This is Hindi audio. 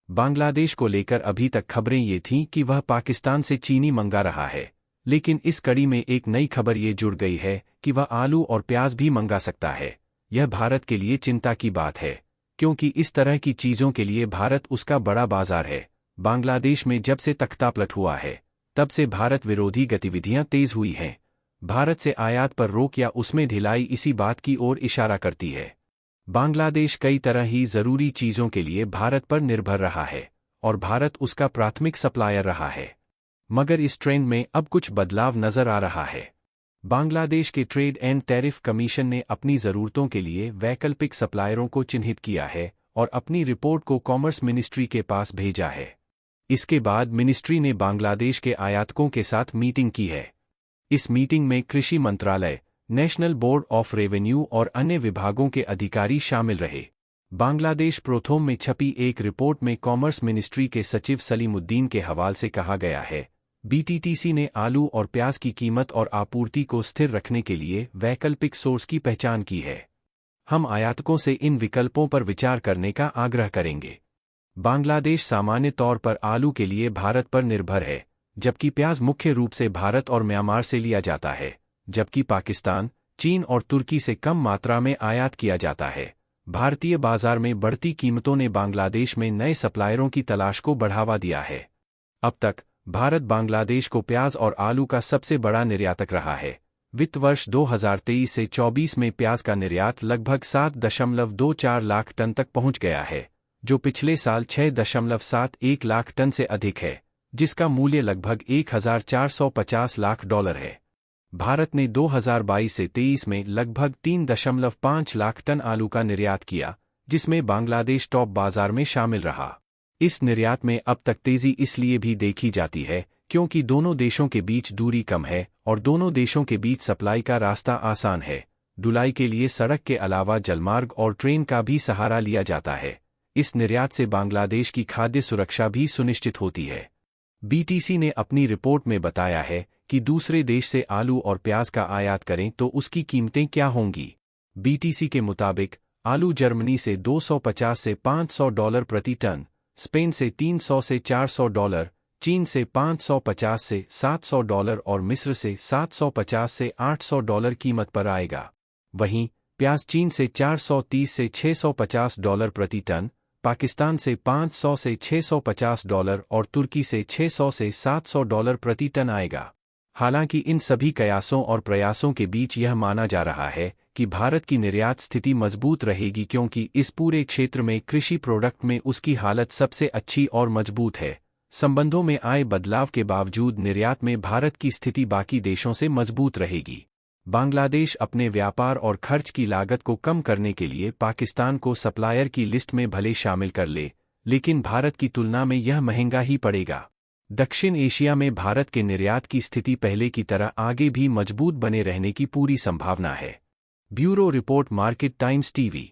बांग्लादेश को लेकर अभी तक खबरें ये थीं कि वह पाकिस्तान से चीनी मंगा रहा है, लेकिन इस कड़ी में एक नई खबर ये जुड़ गई है कि वह आलू और प्याज भी मंगा सकता है। यह भारत के लिए चिंता की बात है, क्योंकि इस तरह की चीज़ों के लिए भारत उसका बड़ा बाजार है। बांग्लादेश में जब से तख्तापलट हुआ है, तब से भारत विरोधी गतिविधियां तेज हुई हैं। भारत से आयात पर रोक या उसमें ढिलाई इसी बात की ओर इशारा करती है। बांग्लादेश कई तरह ही ज़रूरी चीज़ों के लिए भारत पर निर्भर रहा है और भारत उसका प्राथमिक सप्लायर रहा है। मगर इस ट्रेंड में अब कुछ बदलाव नजर आ रहा है। बांग्लादेश के ट्रेड एंड टैरिफ कमीशन ने अपनी ज़रूरतों के लिए वैकल्पिक सप्लायरों को चिन्हित किया है और अपनी रिपोर्ट को कॉमर्स मिनिस्ट्री के पास भेजा है। इसके बाद मिनिस्ट्री ने बांग्लादेश के आयातकों के साथ मीटिंग की है। इस मीटिंग में कृषि मंत्रालय, नेशनल बोर्ड ऑफ रेवेन्यू और अन्य विभागों के अधिकारी शामिल रहे। बांग्लादेश प्रोथोम में छपी एक रिपोर्ट में कॉमर्स मिनिस्ट्री के सचिव सलीमुद्दीन के हवाले से कहा गया है, बीटीटीसी ने आलू और प्याज की कीमत और आपूर्ति को स्थिर रखने के लिए वैकल्पिक सोर्स की पहचान की है। हम आयातकों से इन विकल्पों पर विचार करने का आग्रह करेंगे। बांग्लादेश सामान्य तौर पर आलू के लिए भारत पर निर्भर है, जबकि प्याज मुख्य रूप से भारत और म्यांमार से लिया जाता है, जबकि पाकिस्तान, चीन और तुर्की से कम मात्रा में आयात किया जाता है। भारतीय बाजार में बढ़ती कीमतों ने बांग्लादेश में नए सप्लायरों की तलाश को बढ़ावा दिया है। अब तक भारत बांग्लादेश को प्याज और आलू का सबसे बड़ा निर्यातक रहा है। वित्त वर्ष 2023 से 24 में प्याज का निर्यात लगभग 7.24 लाख टन तक पहुंच गया है, जो पिछले साल 6.71 लाख टन से अधिक है, जिसका मूल्य लगभग 1,450 लाख डॉलर है। भारत ने 2022 से 23 में लगभग 3.5 लाख टन आलू का निर्यात किया, जिसमें बांग्लादेश टॉप बाजार में शामिल रहा। इस निर्यात में अब तक तेजी इसलिए भी देखी जाती है क्योंकि दोनों देशों के बीच दूरी कम है और दोनों देशों के बीच सप्लाई का रास्ता आसान है। ढुलाई के लिए सड़क के अलावा जलमार्ग और ट्रेन का भी सहारा लिया जाता है। इस निर्यात से बांग्लादेश की खाद्य सुरक्षा भी सुनिश्चित होती है। बीटीसी ने अपनी रिपोर्ट में बताया है कि दूसरे देश से आलू और प्याज का आयात करें तो उसकी कीमतें क्या होंगी। बीटीसी के मुताबिक आलू जर्मनी से $250 से $500 प्रति टन, स्पेन से $300 से $400, चीन से $550 से $700 और मिस्र से $750 से $800 कीमत पर आएगा। वहीं प्याज चीन से $430 से $650 प्रति टन, पाकिस्तान से $500 से $650 और तुर्की से $600 से $700 प्रति टन आएगा। हालांकि इन सभी कयासों और प्रयासों के बीच यह माना जा रहा है कि भारत की निर्यात स्थिति मजबूत रहेगी क्योंकि इस पूरे क्षेत्र में कृषि प्रोडक्ट में उसकी हालत सबसे अच्छी और मजबूत है। संबंधों में आए बदलाव के बावजूद निर्यात में भारत की स्थिति बाकी देशों से मजबूत रहेगी। बांग्लादेश अपने व्यापार और खर्च की लागत को कम करने के लिए पाकिस्तान को सप्लायर की लिस्ट में भले शामिल कर ले, लेकिन भारत की तुलना में यह महंगा ही पड़ेगा। दक्षिण एशिया में भारत के निर्यात की स्थिति पहले की तरह आगे भी मजबूत बने रहने की पूरी संभावना है। Bureau report, market times TV.